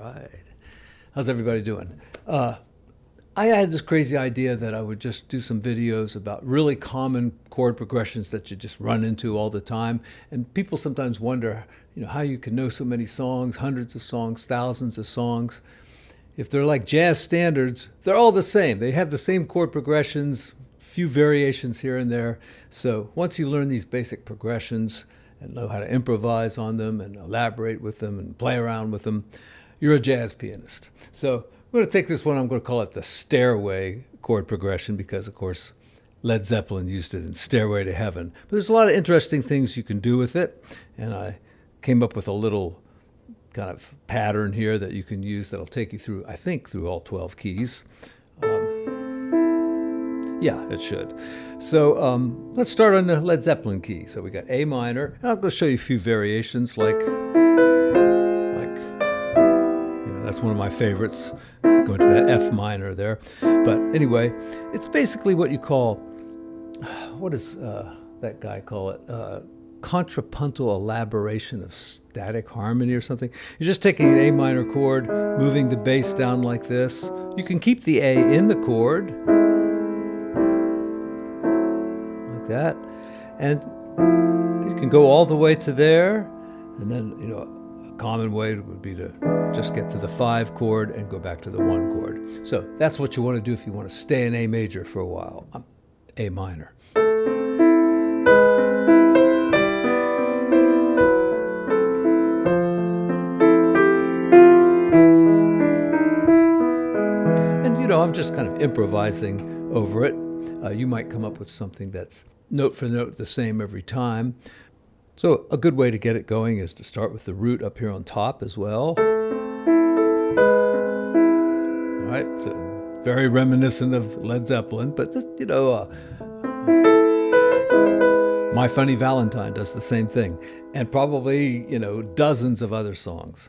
right. How's everybody doing? I had this crazy idea that I would just do some videos about really common chord progressions that you just run into all the time. And people sometimes wonder, how you can know so many songs, hundreds of songs, thousands of songs. If they're like jazz standards, they're all the same. They have the same chord progressions, few variations here and there. So once you learn these basic progressions and know how to improvise on them and elaborate with them and play around with them, you're a jazz pianist. So I'm going to take this one, I'm going to call it the Stairway chord progression because, of course, Led Zeppelin used it in Stairway to Heaven. But there's a lot of interesting things you can do with it, and I came up with a little kind of pattern here that you can use that'll take you through, I think, through all 12 keys. Yeah, it should. So let's start on the Led Zeppelin key. So we got A minor, and I'm going to show you a few variations like that's one of my favorites, going to that F minor there. But anyway, it's basically what you call, what does that guy call it? Contrapuntal elaboration of static harmony or something. You're just taking an A minor chord, moving the bass down like this. You can keep the A in the chord, like that. And you can go all the way to there, and then, a common way would be to just get to the 5 chord and go back to the 1 chord. So that's what you want to do if you want to stay in A major for a while. A minor. And I'm just kind of improvising over it. You might come up with something that's note for note the same every time. So a good way to get it going is to start with the root up here on top as well. All right, so very reminiscent of Led Zeppelin, but this, My Funny Valentine does the same thing, and probably, dozens of other songs.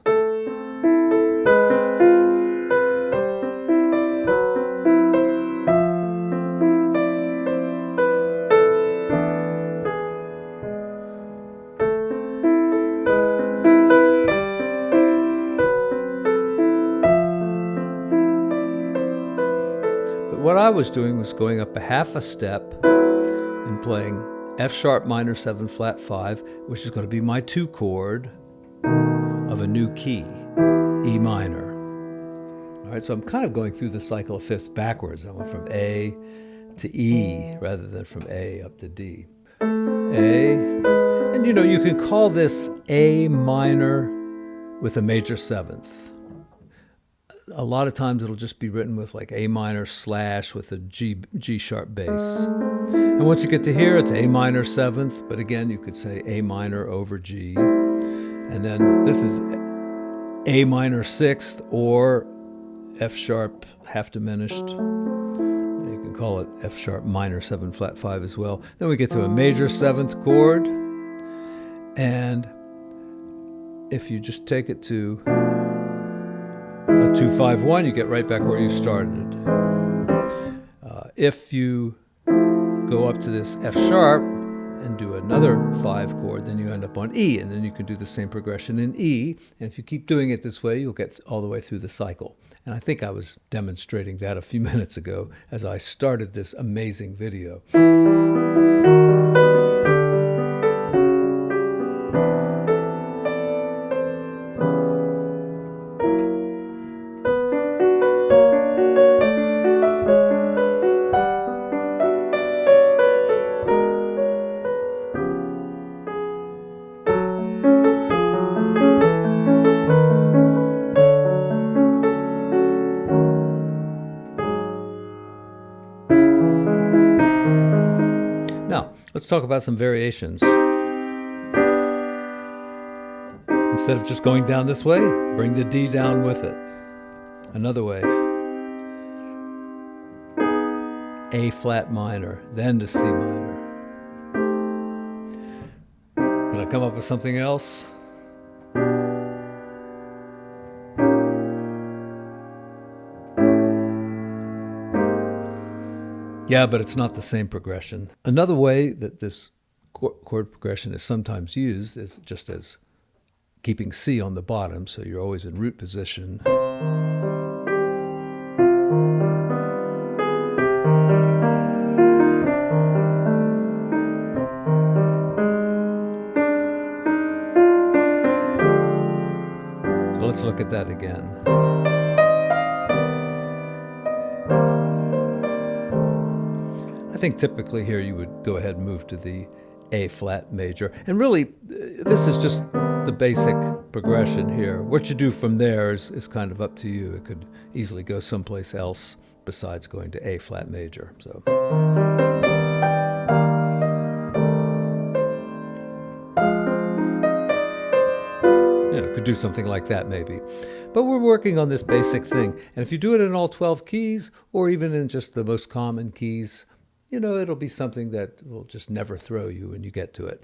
What I was doing was going up a half a step and playing F sharp minor 7 flat 5, which is going to be my 2 chord of a new key, E minor. All right, so I'm kind of going through the cycle of fifths backwards. I went from A to E rather than from A up to D. A, and you can call this A minor with a major 7th. A lot of times it'll just be written with like A minor / with a G sharp bass. And once you get to here, it's A minor 7th, but again, you could say A minor over G. And then this is A minor 6th or F sharp half diminished. You can call it F sharp minor 7 flat 5 as well. Then we get to a major 7th chord. And if you just take it to a 2-5-1, you get right back where you started. If you go up to this F sharp and do another 5 chord, then you end up on E, and then you can do the same progression in E. And if you keep doing it this way, you'll get all the way through the cycle. And I think I was demonstrating that a few minutes ago as I started this amazing video. Now, let's talk about some variations. Instead of just going down this way, bring the D down with it. Another way. A flat minor, then to C minor. Can I come up with something else? Yeah, but it's not the same progression. Another way that this chord progression is sometimes used is just as keeping C on the bottom, so you're always in root position. So let's look at that again. I think typically here you would go ahead and move to the A flat major. And really, this is just the basic progression here. What you do from there is kind of up to you. It could easily go someplace else besides going to A flat major. So. Could do something like that maybe. But we're working on this basic thing. And if you do it in all 12 keys, or even in just the most common keys, it'll be something that will just never throw you when you get to it.